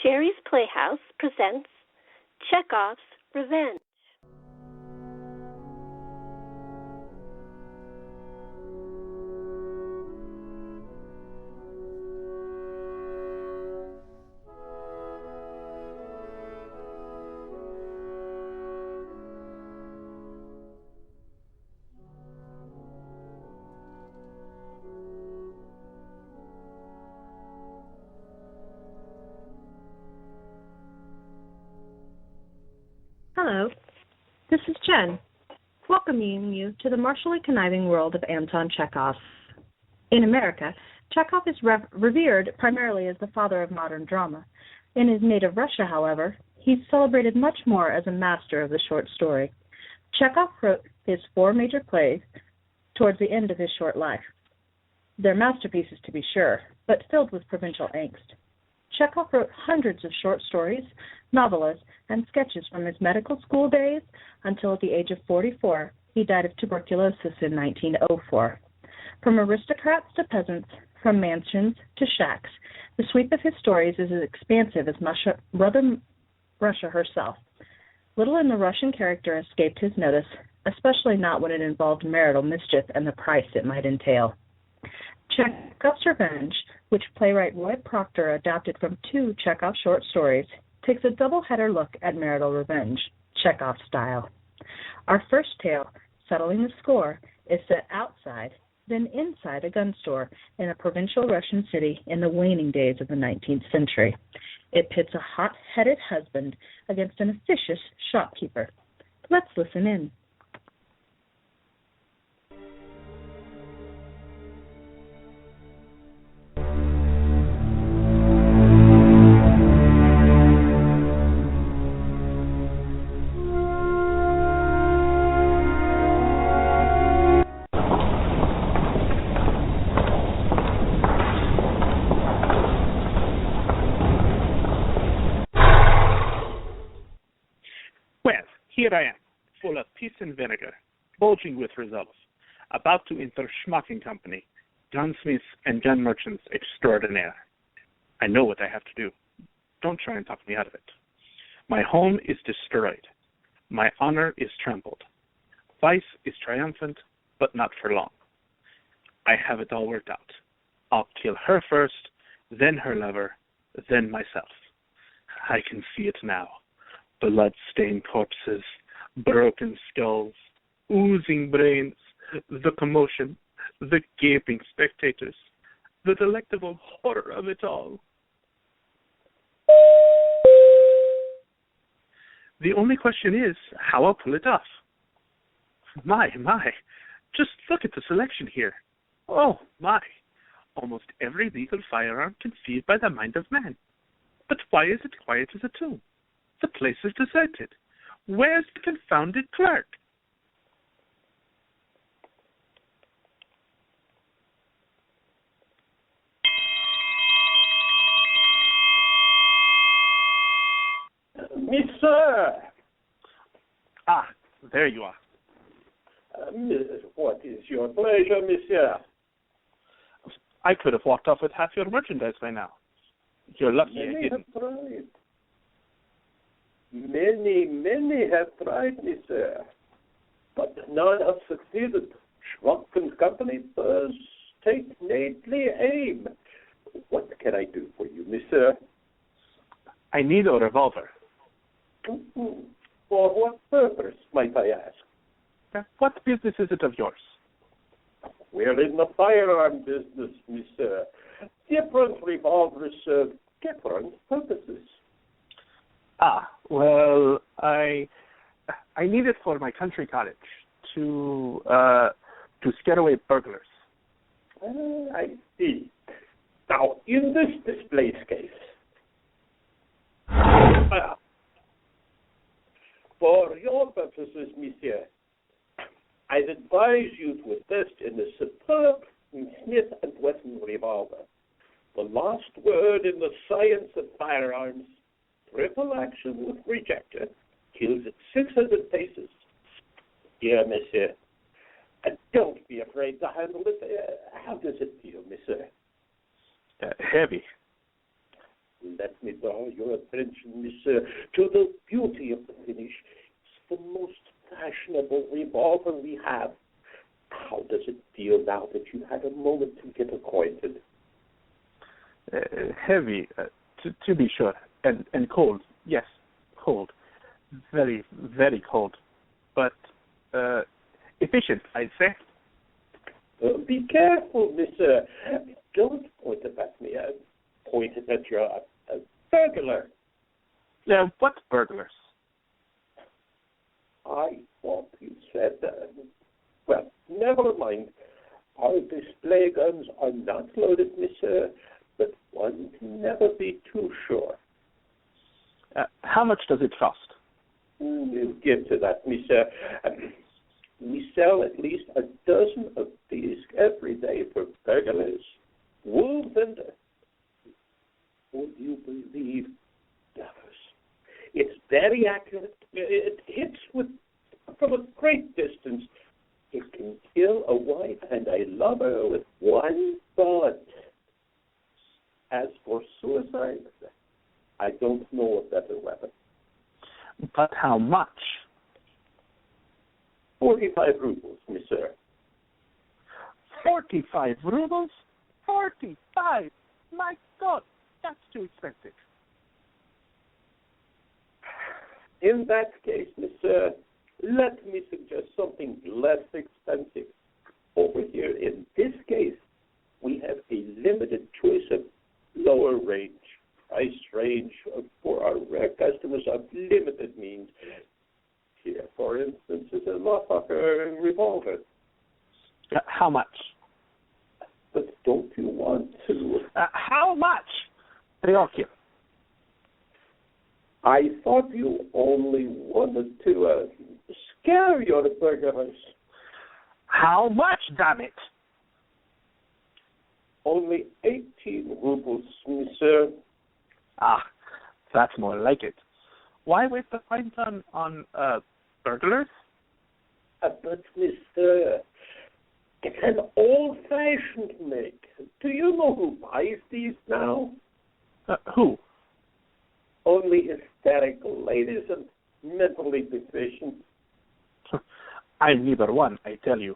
Sherry's Playhouse presents Chekov's Revenge. Hello, this is Jen, welcoming you to the martially conniving world of Anton Chekov. In America, Chekov is revered primarily as the father of modern drama. In his native Russia, however, he's celebrated much more as a master of the short story. Chekov wrote his 4 major plays towards the end of his short life. They're masterpieces, to be sure, but filled with provincial angst. Chekov wrote hundreds of short stories, novellas, and sketches from his medical school days until at the age of 44, he died of tuberculosis in 1904. From aristocrats to peasants, from mansions to shacks, the sweep of his stories is as expansive as Mother Russia herself. Little in the Russian character escaped his notice, especially not when it involved marital mischief and the price it might entail. Chekov's Revenge, which playwright Roy Proctor adapted from 2 Chekhov short stories, takes a double-header look at marital revenge, Chekhov style. Our first tale, Settling the Score, is set outside, then inside a gun store in a provincial Russian city in the waning days of the 19th century. It pits a hot-headed husband against an officious shopkeeper. Let's listen in. Here I am, full of peace and vinegar, bulging with results, about to enter schmucking company, gunsmiths and gun merchants extraordinaire. I know what I have to do. Don't try and talk me out of it. My home is destroyed. My honor is trampled. Vice is triumphant, but not for long. I have it all worked out. I'll kill her first, then her lover, then myself. I can see it now. Blood-stained corpses, broken skulls, oozing brains, the commotion, the gaping spectators, the delectable horror of it all. The only question is how I'll pull it off. My, just look at the selection here. Oh, my. Almost every legal firearm conceived by the mind of man. But why is it quiet as a tomb? The place is deserted. Where's the confounded clerk? Monsieur! Ah, there you are. What is your pleasure, monsieur? I could have walked off with half your merchandise by now. You're lucky I didn't. Many have tried, monsieur, but none have succeeded. Schmuck and company first take deadly aim. What can I do for you, monsieur? I need a revolver. For what purpose, might I ask? What business is it of yours? We're in the firearm business, monsieur. Different revolvers serve different purposes. Ah, well, I need it for my country cottage to scare away burglars. I see. Now, in this display case, for your purposes, monsieur, I'd advise you to invest in the superb Smith & Wesson revolver. The last word in the science of firearms. Triple action with projector kills at 600 paces. Here, monsieur. And don't be afraid to handle it. How does it feel, monsieur? Heavy. Let me draw your attention, monsieur, to the beauty of the finish. It's the most fashionable revolver we have. How does it feel now that you had a moment to get acquainted? Heavy, to be sure, and cold. Yes, cold. Very, very cold. But efficient, I'd say. Be careful, monsieur. Don't point it at me. Point it at your burglar. What burglars? I thought you said that. Well, never mind. Our display guns are not loaded, monsieur, but one can never be too sure. How much does it cost? We'll get to that, monsieur. We sell at least a dozen of these every day for burglars, wolves, and, would you believe, lovers. It's very accurate. It hits from a great distance. It can kill a wife and a lover with one bullet. As for suicide, I don't know a better weapon. But how much? 45 rubles, monsieur. 45 rubles? 45! My God, that's too expensive. In that case, monsieur, let me suggest something less expensive. Over here, in this case, we have a limited choice of lower price range for our rare customers of limited means. Here, for instance, is a Lochbacher revolver. How much? But don't you want to? How much? Preocchio. I thought you only wanted to scare your burglars. How much, damn it? Only 18 rubles, monsieur. That's more like it. Why waste the fine on burglars? But, mister, it's an old-fashioned make. Do you know who buys these now? Who? Only hysterical ladies and mentally deficient. I'm neither one, I tell you.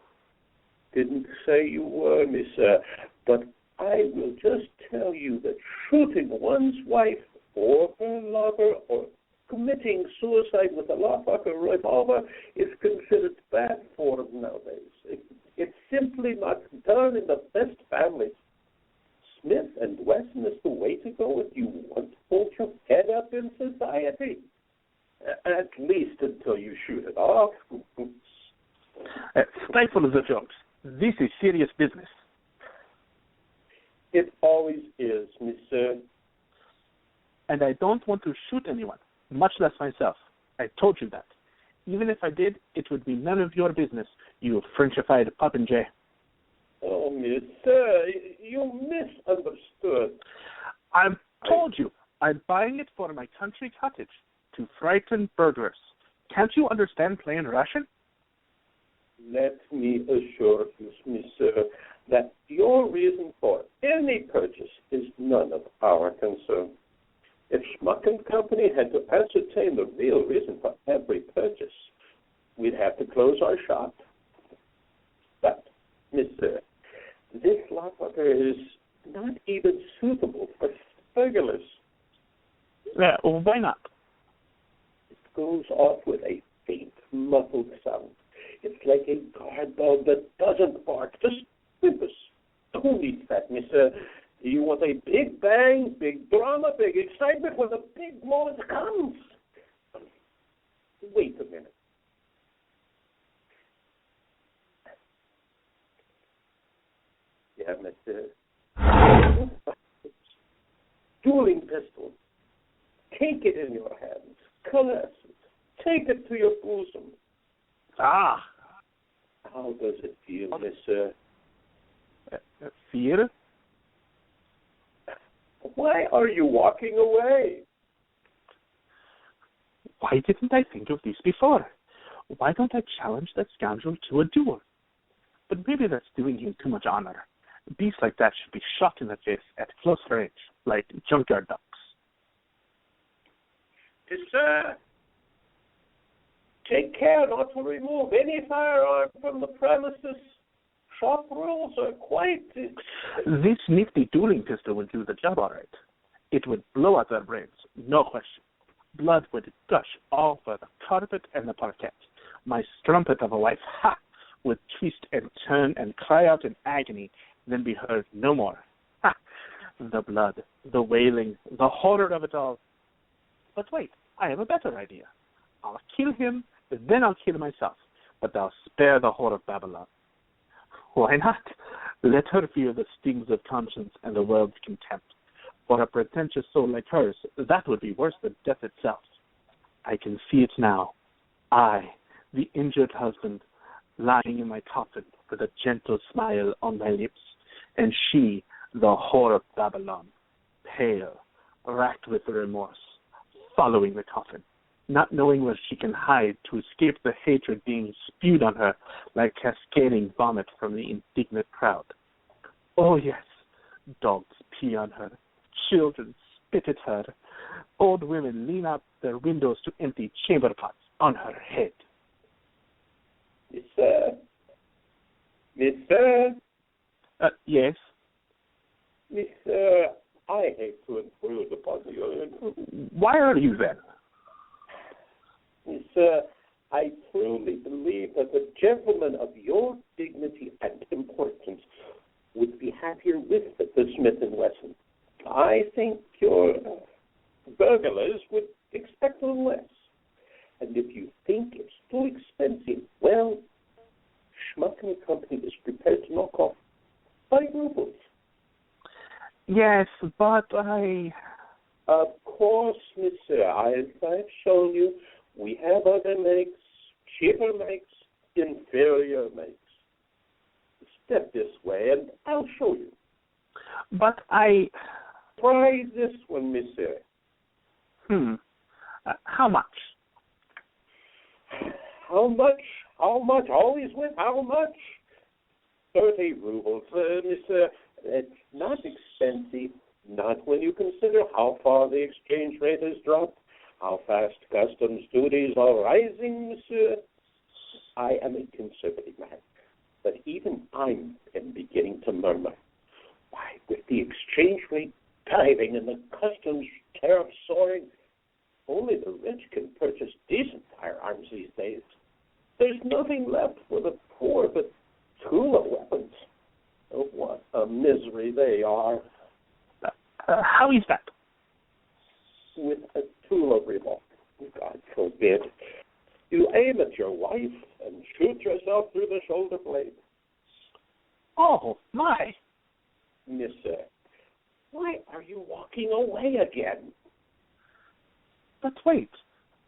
Didn't say you were, mister, but I will just tell you that shooting one's wife or her lover or committing suicide with a Lochbacher revolver is considered bad form nowadays. It's simply not done in the best families. Smith and Wesson is the way to go if you want to hold your head up in society. At least until you shoot it off. Stifle the jokes. This is serious business. It always is, monsieur. And I don't want to shoot anyone, much less myself. I told you that. Even if I did, it would be none of your business, you Frenchified popinjay. Oh, monsieur, you misunderstood. I've told you, I'm buying it for my country cottage, to frighten burglars. Can't you understand plain Russian? Let me assure you, monsieur, that your reason for any purchase is none of our concern. If Schmuck and Company had to ascertain the real reason for every purchase, we'd have to close our shop. But, monsieur, this Lochbacher is not even suitable for burglars. Why not? It goes off with a faint, muffled sound. It's like a guard dog that doesn't bark, just whimpers. Who needs that, mister? You want a big bang, big drama, big excitement when the big moment comes. Wait a minute. Yeah, mister. Dueling pistol. Take it in your hands. Caress it. Take it to your bosom. How does it feel, mister? Fear? Why are you walking away? Why didn't I think of this before? Why don't I challenge that scoundrel to a duel? But maybe that's doing him too much honor. Beasts like that should be shot in the face at close range, like junkyard ducks. Sir, take care not to remove any firearm from the premises. Shop rules are quite... This nifty dueling pistol would do the job all right. It would blow out their brains, no question. Blood would gush all over the carpet and the parquet. My strumpet of a wife, would twist and turn and cry out in agony, then be heard no more. The blood, the wailing, the horror of it all. But wait, I have a better idea. I'll kill him, then I'll kill myself, but I'll spare the whore of Babylon. Why not? Let her feel the stings of conscience and the world's contempt. For a pretentious soul like hers, that would be worse than death itself. I can see it now. I, the injured husband, lying in my coffin with a gentle smile on my lips, and she, the whore of Babylon, pale, racked with remorse, following the coffin, not knowing where she can hide to escape the hatred being spewed on her like cascading vomit from the indignant crowd. Oh yes, dogs pee on her, children spit at her, old women lean out their windows to empty chamber pots on her head. Mister? Yes? Mister, I hate to intrude upon you. Why are you then? Sir, I truly believe that a gentleman of your dignity and importance would be happier with the Smith & Wesson. I think your burglars would expect a little less. And if you think it's too expensive, well, Schmuck & Company is prepared to knock off 5 rubles. Yes, but I... Of course, Monsieur, as I've shown you, we have other makes, cheaper makes, inferior makes. Step this way, and I'll show you. But I... Try this one, Monsieur. How much? How much? How much? Always with how much? 30 rubles, Monsieur. It's not expensive, not when you consider how far the exchange rate has dropped, how fast customs duties are rising, Monsieur. I am a conservative man, but even I am beginning to murmur. Why, with the exchange rate diving and the customs tariffs soaring, only the rich can purchase decent firearms these days. There's nothing left for the poor but Tula weapons. Oh, what a misery they are. How is that? With a Tula revolver, God forbid, you aim at your wife and shoot yourself through the shoulder blade. Oh, my. Monsieur, why are you walking away again? But wait,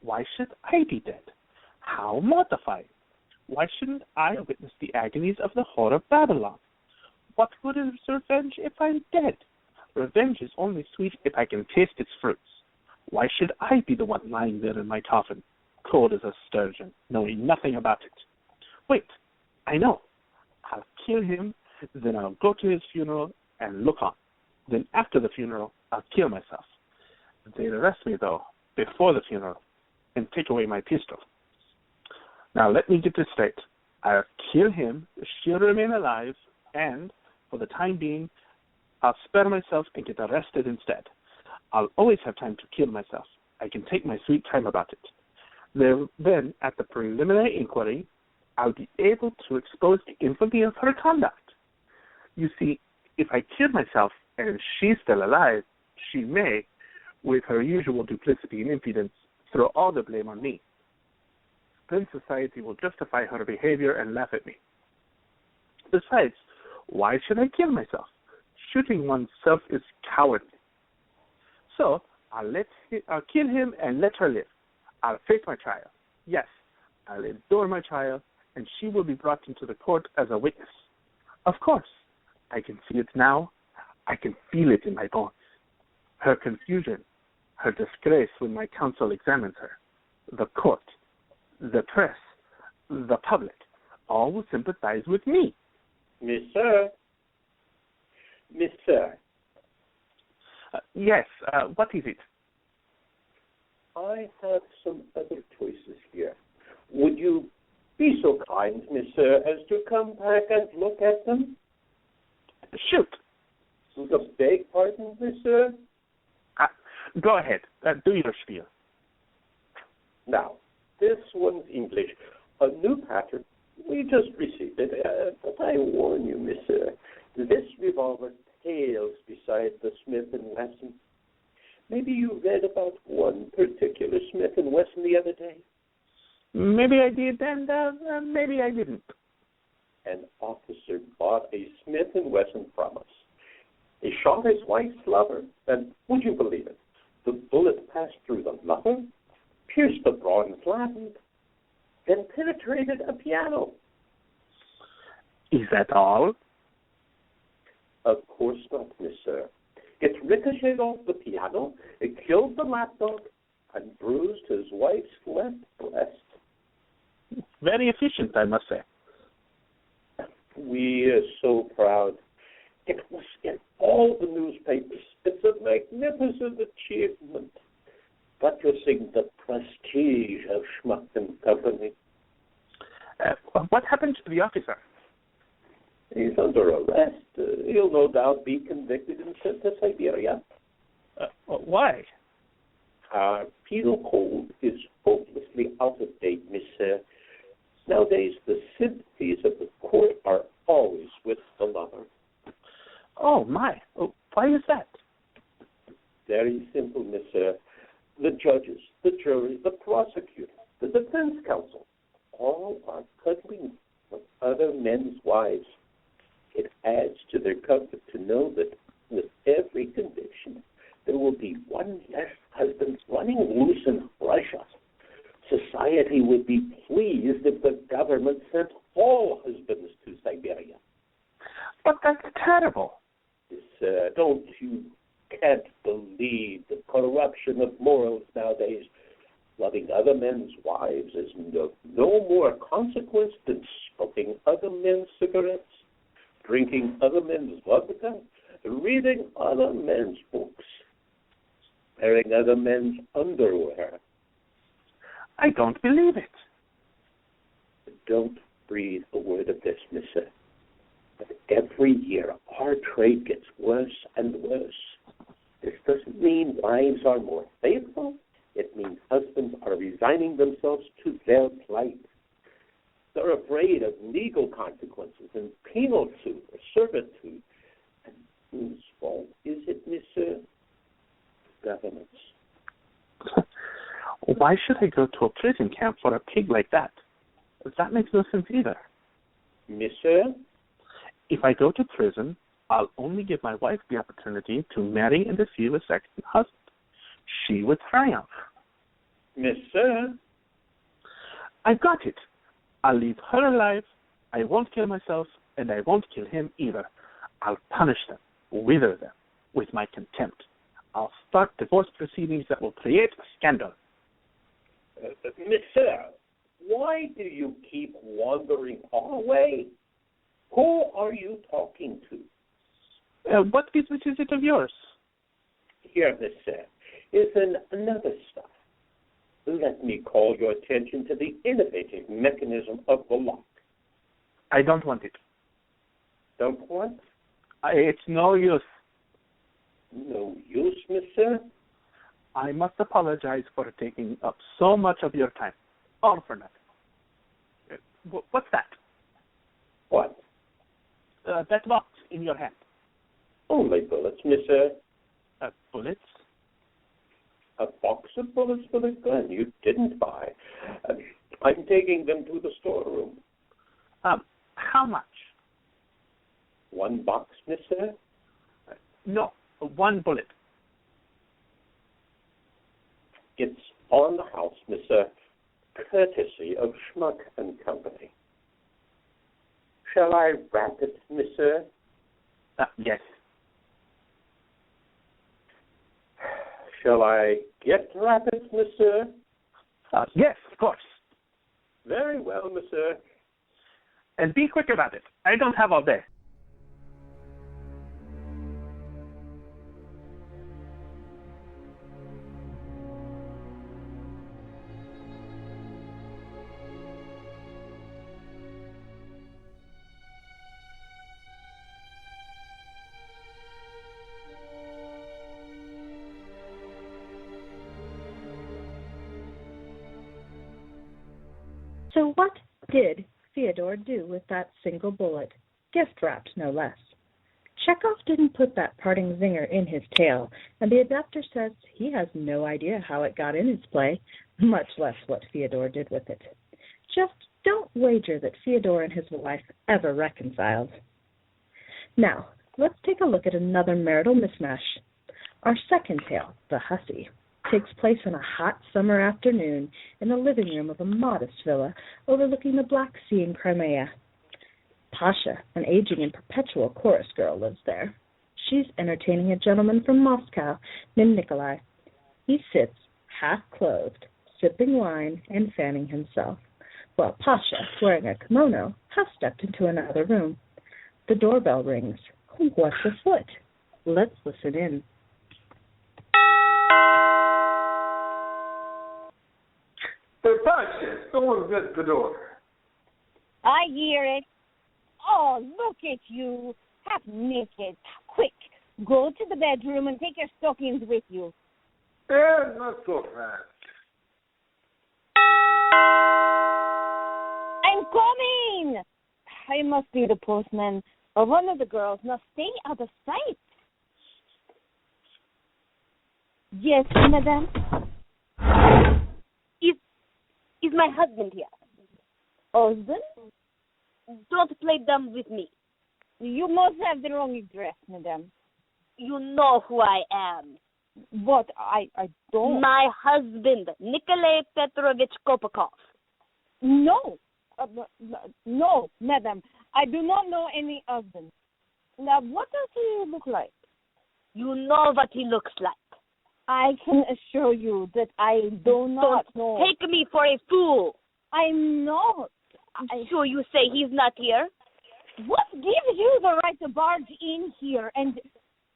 why should I be dead? How mortifying. Why shouldn't I witness the agonies of the whore of Babylon? What good is revenge if I'm dead? Revenge is only sweet if I can taste its fruits. Why should I be the one lying there in my coffin, cold as a sturgeon, knowing nothing about it? Wait, I know. I'll kill him, then I'll go to his funeral and look on. Then after the funeral, I'll kill myself. They'll arrest me, though, before the funeral, and take away my pistol. Now let me get this straight. I'll kill him, she'll remain alive, and, for the time being, I'll spare myself and get arrested instead. I'll always have time to kill myself. I can take my sweet time about it. Then, at the preliminary inquiry, I'll be able to expose the infamy of her conduct. You see, if I kill myself and she's still alive, she may, with her usual duplicity and impudence, throw all the blame on me. Then society will justify her behavior and laugh at me. Besides, why should I kill myself? Shooting oneself is cowardly. So, I'll kill him and let her live. I'll face my trial. Yes, I'll endure my trial, and she will be brought into the court as a witness. Of course, I can see it now. I can feel it in my bones. Her confusion, her disgrace when my counsel examines her, the court, the press, the public, all will sympathize with me. Monsieur. Yes, what is it? I I have some other choices here. Would you be so kind, monsieur, as to come back and look at them? Shoot. Beg pardon, monsieur? Go ahead. Do your spiel. Now, this one's English. A new pattern. We just received it. But I warn you, monsieur, this revolver pales beside the Smith & Wesson. Maybe you read about one particular Smith & Wesson the other day. Maybe I did, and maybe I didn't. An officer bought a Smith & Wesson from us. He shot his wife's lover, and would you believe it? The bullet passed through the lover, pierced the bronze lamp, then penetrated a piano. Is that all? Of course not, monsieur. It ricocheted off the piano, it killed the lapdog, and bruised his wife's left breast. Very efficient, I must say. We are so proud. It was in all the newspapers. It's a magnificent achievement, buttressing the prestige of Schmuck & Company. What happened to the officer? He's under arrest. He'll no doubt be convicted and sent to Siberia. Why? Our penal code is hopelessly out of date, monsieur. Nowadays, the sympathies of the court are always with the lover. Oh, my. Why is that? Very simple, monsieur. The judges, the jury, the prosecutor, the defense counsel, all are cuddling with other men's wives. It adds to their comfort to know that with every conviction, there will be one less husband running loose in Russia. Society would be pleased if the government sent all husbands to Siberia. But that's terrible. Don't you can't believe the corruption of morals nowadays. Loving other men's wives is no more consequence than smoking other men's cigarettes, drinking other men's vodka, reading other men's books, wearing other men's underwear. I don't believe it. Don't breathe a word of this, monsieur. But every year, our trade gets worse and worse. This doesn't mean wives are more faithful. It means husbands are resigning themselves to their plight. They're afraid of legal consequences and penal suit or servitude. And whose fault is it, monsieur? Government's. Why should I go to a prison camp for a pig like that? That makes no sense either. Monsieur? If I go to prison, I'll only give my wife the opportunity to marry and deceive a second husband. She would triumph. Monsieur? I've got it. I'll leave her alive, I won't kill myself, and I won't kill him either. I'll punish them, wither them, with my contempt. I'll start divorce proceedings that will create a scandal. Monsieur, why do you keep wandering away? Who are you talking to? What business is it of yours? Here, monsieur, is another stuff. Let me call your attention to the innovative mechanism of the lock. I don't want it. Don't want? It's no use. No use, monsieur? I must apologize for taking up so much of your time. All for nothing. What's that? What? That box in your hand. Only bullets, monsieur. Bullets? A box of bullets for the gun you didn't buy. I'm taking them to the storeroom. How much? One box, monsieur? No, one bullet. It's on the house, monsieur, courtesy of Schmuck and Company. Shall I wrap it, monsieur? Yes. Shall I get wrap it, monsieur? Yes, of course. Very well, monsieur. And be quick about it. I don't have all day. So what did Fyodor do with that single bullet, gift-wrapped no less? Chekov didn't put that parting zinger in his tail, and the adapter says he has no idea how it got in his play, much less what Fyodor did with it. Just don't wager that Fyodor and his wife ever reconciled. Now, let's take a look at another marital mismatch. Our second tale, The Hussy, takes place on a hot summer afternoon in the living room of a modest villa overlooking the Black Sea in Crimea. Pasha, an aging and perpetual chorus girl, lives there. She's entertaining a gentleman from Moscow named Nikolai. He sits, half-clothed, sipping wine and fanning himself, while Pasha, wearing a kimono, has stepped into another room. The doorbell rings. What's afoot? Let's listen in. Hey, Pasha, someone's at the door. I hear it. Oh, look at you, half naked. Quick, go to the bedroom and take your stockings with you. Yeah, not so fast. I'm coming! I must be the postman or one of the girls. Now stay out of sight. Yes, madam? Is my husband here? Husband? Don't play dumb with me. You must have the wrong address, madam. You know who I am. What? I don't. My husband, Nikolai Petrovich Kopakov. No. No, madam. I do not know any husband. Now, what does he look like? You know what he looks like. I can assure you that I do not know. Take me for a fool. I'm not. So you say he's not here? What gives you the right to barge in here? And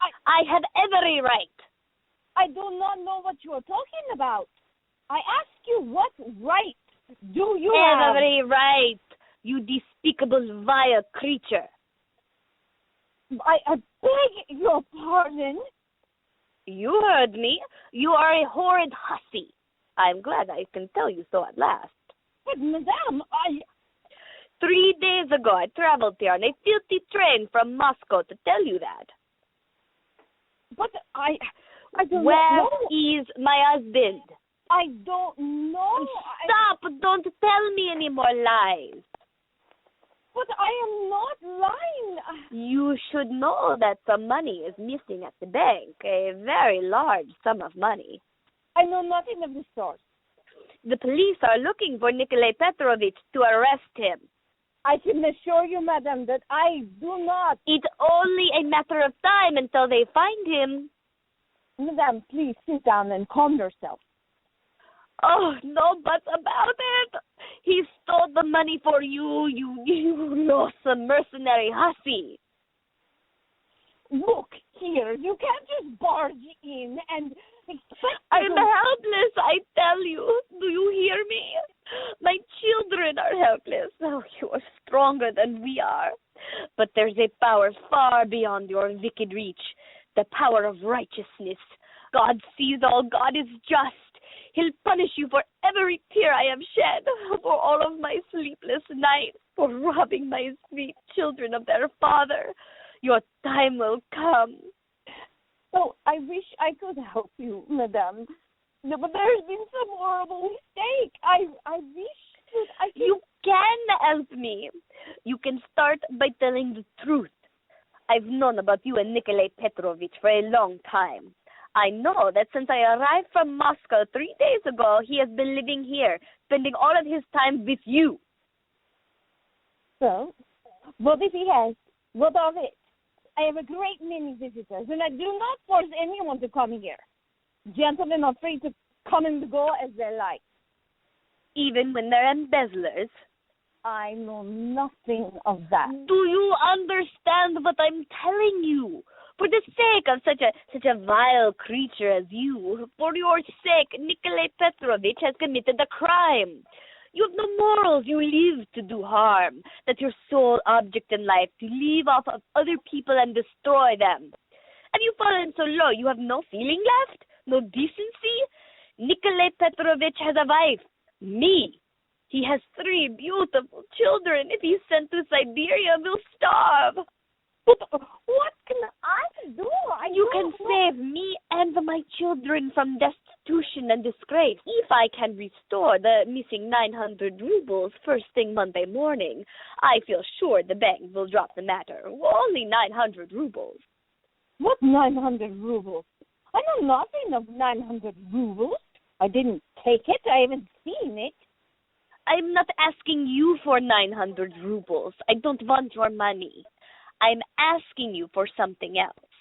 I have every right. I do not know what you are talking about. I ask you, what right do you have? Every right, you despicable, vile creature. I beg your pardon. You heard me. You are a horrid hussy. I'm glad I can tell you so at last. But, madame, 3 days ago, I traveled here on a filthy train from Moscow to tell you that. But I don't know. Where is my husband? I don't know. Stop! Don't tell me any more lies. But I am not lying. You should know that some money is missing at the bank, a very large sum of money. I know nothing of the sort. The police are looking for Nikolai Petrovich to arrest him. I can assure you, madam, that I do not. It's only a matter of time until they find him. Madam, please sit down and calm yourself. Oh, no buts about it. He stole the money for you, you loathsome mercenary hussy. Look here, you can't just barge in and expect... I'm helpless, I tell you. Do you hear me? My children are helpless. Oh, you are stronger than we are. But there's a power far beyond your wicked reach, the power of righteousness. God sees all. God is just. He'll punish you for every tear I have shed, for all of my sleepless nights, for robbing my sweet children of their father. Your time will come. Oh, I wish I could help you, madame. No, but there's been some horrible mistake. I wish that I could... You can help me. You can start by telling the truth. I've known about you and Nikolai Petrovich for a long time. I know that since I arrived from Moscow 3 days ago, he has been living here, spending all of his time with you. So, what if he has? What of it? I have a great many visitors, and I do not force anyone to come here. Gentlemen are free to come and go as they like. Even when they're embezzlers? I know nothing of that. Do you understand what I'm telling you? For the sake of such a vile creature as you, for your sake, Nikolai Petrovich has committed a crime. You have no morals. You live to do harm. That's your sole object in life, to live off of other people and destroy them. Have you fallen so low you have no feeling left? No decency? Nikolai Petrovich has a wife. Me. He has 3 beautiful children. If he's sent to Siberia, we'll starve. But what can I do? You can save me and my children from destitution and disgrace if I can restore the missing 900 rubles first thing Monday morning. I feel sure the bank will drop the matter. Only 900 rubles. What 900 rubles? I know nothing of 900 rubles. I didn't take it. I haven't seen it. I'm not asking you for 900 rubles. I don't want your money. I'm asking you for something else.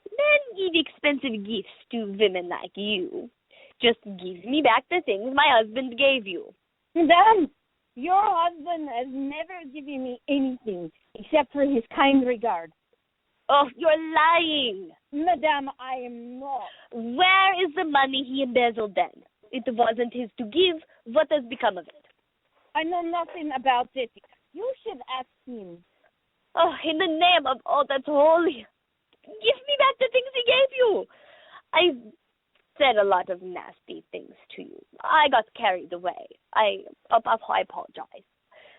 Men give expensive gifts to women like you. Just give me back the things my husband gave you. Madame, your husband has never given me anything except for his kind regard. Oh, you're lying. Madame, I am not. Where is the money he embezzled then? It wasn't his to give. What has become of it? I know nothing about it. You should ask him. Oh, in the name of all that's holy, give me back the things he gave you. I said a lot of nasty things to you. I got carried away. I apologize.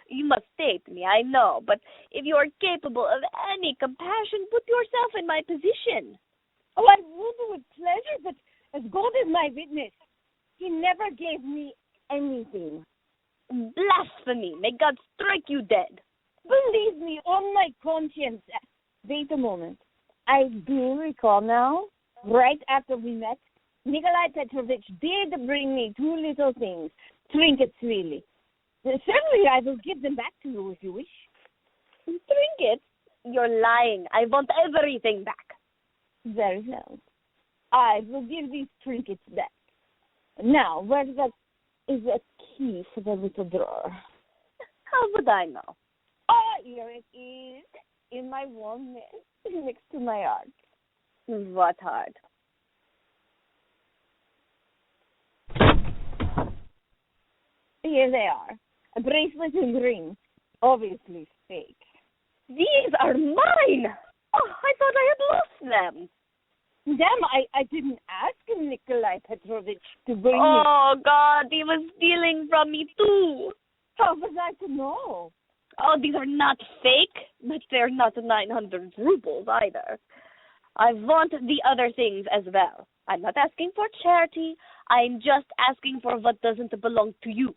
You must save me, I know, but if you are capable of any compassion, put yourself in my position. Oh, I will do with pleasure, but as God is my witness, he never gave me anything. Blasphemy! May God strike you dead. Believe me, on my conscience. Wait a moment. I do recall now, right after we met, Nikolai Petrovich did bring me 2 little things, trinkets really. Certainly I will give them back to you if you wish. Trinkets? You're lying. I want everything back. Very well. I will give these trinkets back. Now, where is a key for the little drawer? How would I know? Oh, here it is, in my warm nest, next to my heart. What heart? Here they are. A bracelet and ring. Obviously fake. These are mine! Oh, I thought I had lost them. Damn, I didn't ask Nikolai Petrovich to bring me. Oh, God, he was stealing from me, too. How was I to know? Oh, these are not fake, but they're not 900 rubles either. I want the other things as well. I'm not asking for charity. I'm just asking for what doesn't belong to you.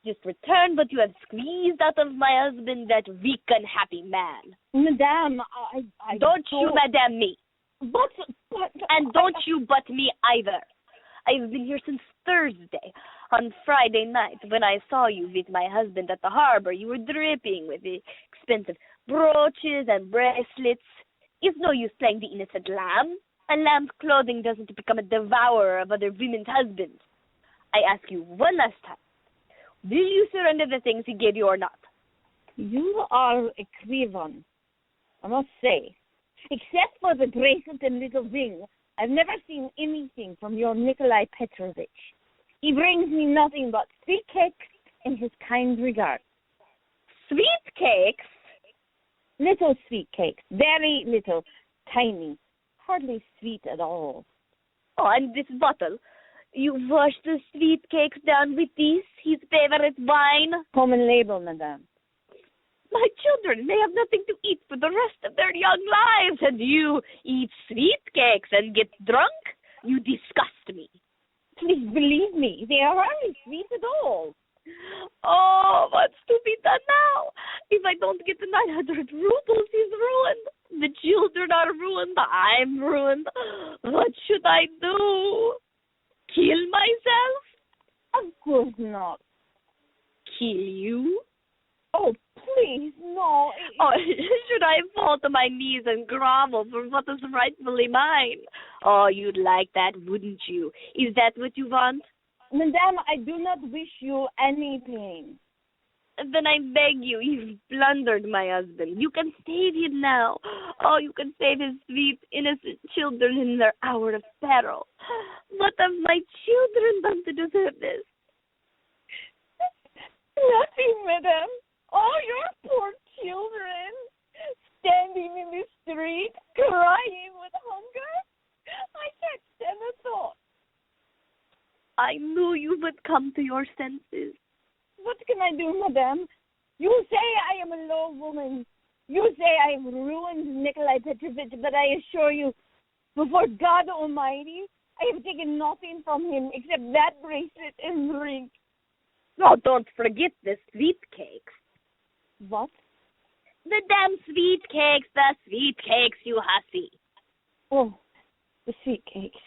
Just return what you have squeezed out of my husband, that weak, unhappy man. Madame, I don't you madame me. But and don't you but me either. I've been here since Thursday. On Friday night, when I saw you with my husband at the harbor, you were dripping with the expensive brooches and bracelets. It's no use playing the innocent lamb. A lamb's clothing doesn't become a devourer of other women's husbands. I ask you one last time. Will you surrender the things he gave you or not? You are a craven, I must say. Except for the bracelet and little ring, I've never seen anything from your Nikolai Petrovich. He brings me nothing but sweet cakes and his kind regard. Sweet cakes? Little sweet cakes, very little, tiny, hardly sweet at all. Oh, and this bottle? You wash the sweet cakes down with this, his favorite wine? Common label, madame. My children may have nothing to eat for the rest of their young lives, and you eat sweet cakes and get drunk? You disgust me. Please believe me, they are hardly sweet at all. Oh, what's to be done now? If I don't get the 900 rubles, he's ruined. The children are ruined. I'm ruined. What should I do? Kill myself? Of course not. Kill you? Oh, please, no. Oh, should I fall to my knees and grovel for what is rightfully mine? Oh, you'd like that, wouldn't you? Is that what you want? Madame, I do not wish you any pain. Then I beg you, you've plundered my husband. You can save him now. Oh, you can save his sweet, innocent children in their hour of peril. What have my children done to deserve this? Nothing, madame. Oh, your poor children, standing in the street, crying with hunger. I can't stand the thought. I knew you would come to your senses. What can I do, madame? You say I am a low woman. You say I have ruined Nikolai Petrovich, but I assure you, before God Almighty, I have taken nothing from him except that bracelet and ring. Oh, don't forget the sweet cakes. What? The damn sweet cakes, you hussy. Oh, the sweet cakes.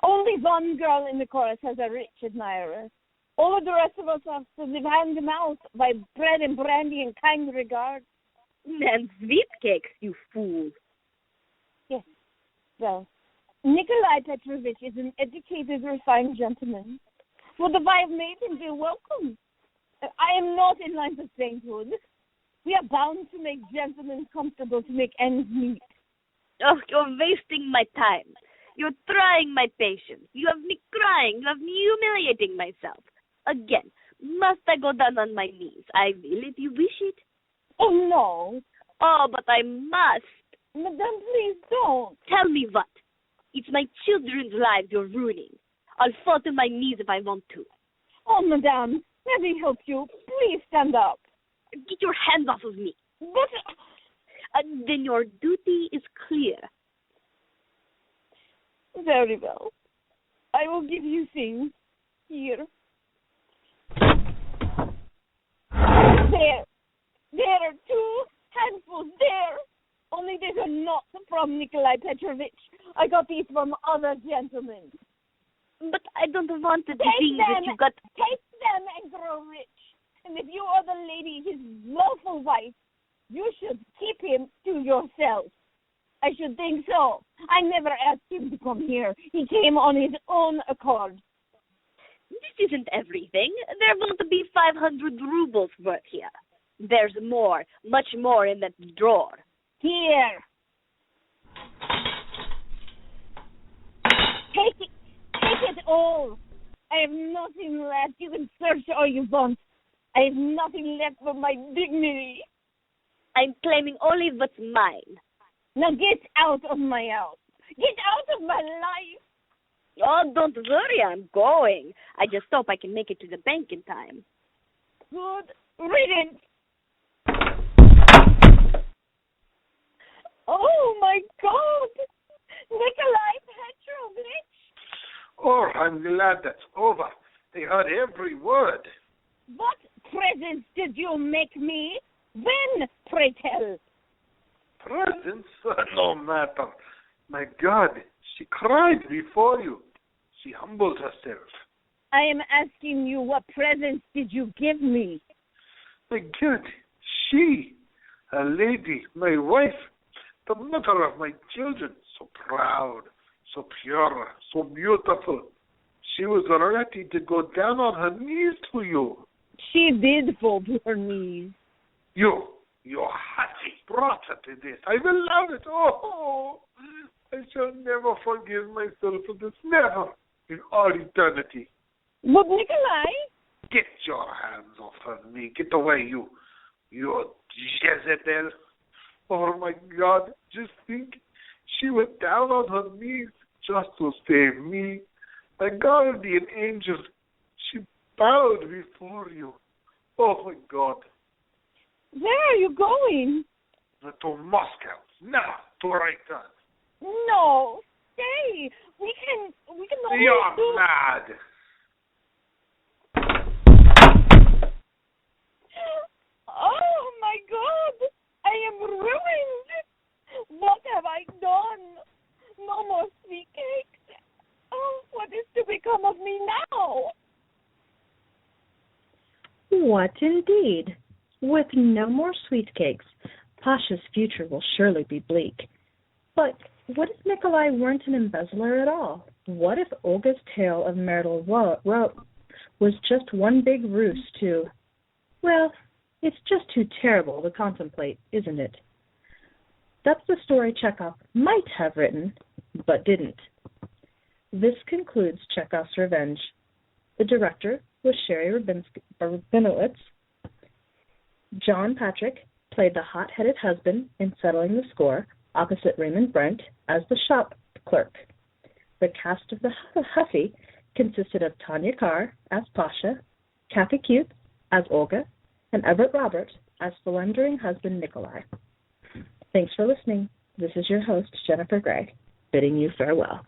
Only one girl in the chorus has a rich admirer. All of the rest of us have to live hand to mouth by bread and brandy and kind regard. And sweet cakes, you fool. Yes. Well, Nikolai Petrovich is an educated, refined gentleman. What if I have made him feel welcome? I am not in line for sainthood. We are bound to make gentlemen comfortable to make ends meet. Oh, you're wasting my time. You're trying my patience. You have me crying. You have me humiliating myself. Again, must I go down on my knees? I will if you wish it. Oh, no. Oh, but I must. Madame, please don't. Tell me what? It's my children's lives you're ruining. I'll fall to my knees if I want to. Oh, madame, let me help you. Please stand up. Get your hands off of me. But... Then your duty is clear. Very well. I will give you things. Here. There. There are 2 handfuls there. Only these are not from Nikolai Petrovich. I got these from other gentlemen. But I don't want the Take things them, that you got. Take them and grow rich. And if you are the lady, his lawful wife, you should keep him to yourself. I should think so. I never asked him to come here. He came on his own accord. This isn't everything. There won't be 500 rubles worth here. There's more, much more in that drawer. Here. Take it all. I have nothing left. You can search all you want. I have nothing left but my dignity. I'm claiming only what's mine. Now get out of my house. Get out of my life. Oh, don't worry, I'm going. I just hope I can make it to the bank in time. Good riddance. Oh, my God. Nikolai Petrovich. Oh, I'm glad that's over. They heard every word. What presents did you make me? When, pray tell? Presents? No matter. My God, she cried before you. She humbled herself. I am asking you, what presents did you give me? My God, she, a lady, my wife, the mother of my children, so proud, so pure, so beautiful. She was ready to go down on her knees to you. She did fall to her knees. You hussy, brought her to this. I will love it. Oh, I shall never forgive myself for this. Never. In all eternity. But Nikolai? Get your hands off of me. Get away, you Jezebel. Oh, my God. Just think. She went down on her knees just to save me. My guardian angel. She bowed before you. Oh, my God. Where are you going? To Moscow. Now, to Reuters. No. Stay. We can always You're do... mad. Oh, my God. I am ruined. What have I done? No more sweet cakes. Oh, what is to become of me now? What indeed? With no more sweet cakes, Pasha's future will surely be bleak. But what if Nikolai weren't an embezzler at all? What if Olga's tale of marital woe was just one big ruse to... Well, it's just too terrible to contemplate, isn't it? That's the story Chekov might have written, but didn't. This concludes Chekov's Revenge. The director was Sherry Rabinowitz. John Patrick played the hot-headed husband in Settling the Score, opposite Raymond Brent as the shop clerk. The cast of the Hussy consisted of Tanya Carr as Pasha, Kathy Cute as Olga, and Everett Robert as philandering husband Nikolai. Thanks for listening. This is your host, Jennifer Gray, bidding you farewell.